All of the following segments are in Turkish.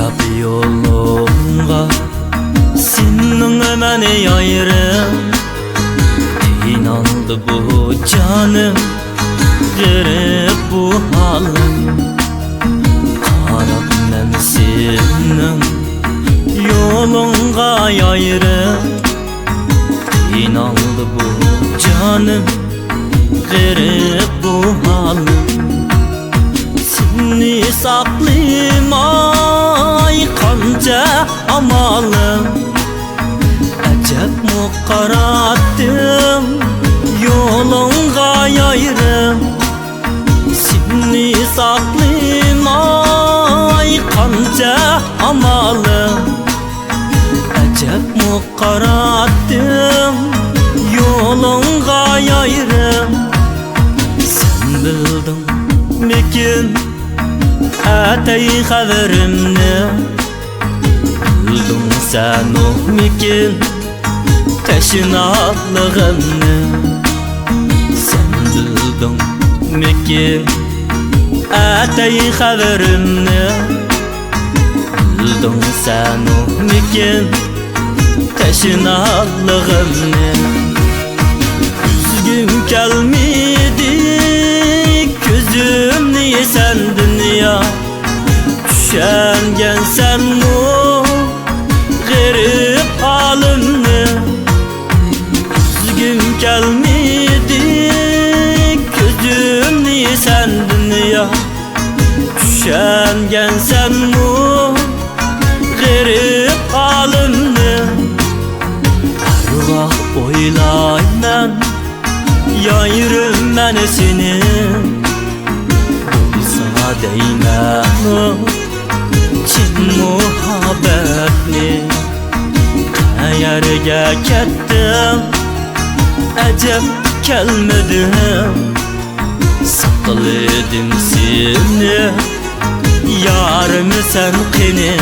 Qarab yolunga senin məni ayırım. İnandı bu canım, garip bu halim. Qarab mən senin yolunga ayırım. İnandı bu canım, garip bu halim. Seni saklamay qancha amalim. Acab muqaratdim yolunga ayırım. Seni saklamay qancha amalim. Acab muqaratdim yolunga ayırım. Sen bildin mikin atay xabarimni? Bildin sen o mikin taşınaqlığımni? Sen bildin mikin atay xabarimni? Bildin sen o mikin taşınaqlığımni? Üzgün kelmedi gözümni sen dünya. Düşengen sen o garip halimni. Üzgün gelmedi gözümni sen dünya. Düşengen sen o garip halimni. Her vaxt oylayman yayırım mən seni. Bulsa deyman cin muhabbetni. Qayerga ketdim acab kelmedim. Saqladim seni yarim sen qini.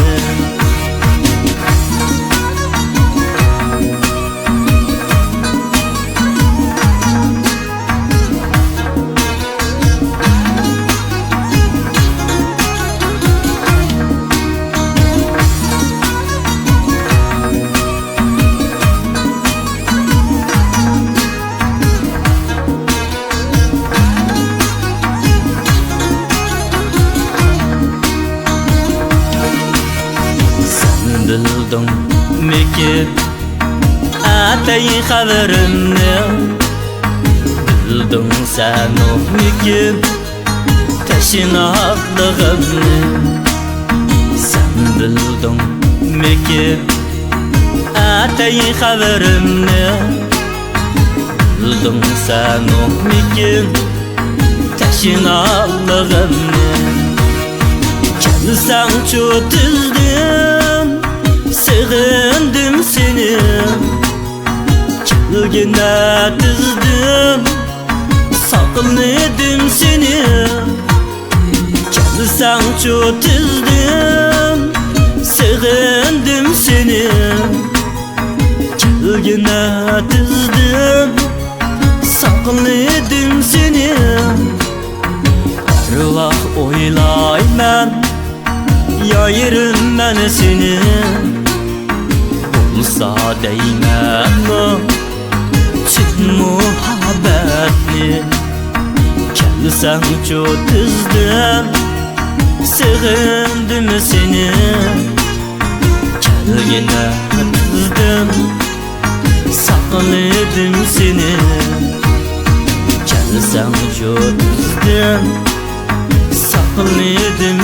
Bildin mikin atay xabarimni? Bildin sen o mikin taşınaqlığımni? Sen bildin mikin atay xabarimni? Bildin sen o mikin taşınaqlığımni? Kelsen çok tizdim, sığındım seni. Kelgine tizdim, saqladım seni. Kelsen çok tizdim, sığındım seni. Kelgine tizdim, saqladım seni. Her vaxt oylayman yayırım mən seni. Bulsa deyman cin muhabbetni. Kelsen çok tizdim, sığındım seni. Kelgine tizdim, saqladım seni. Kelsen çok tizdim, saqladım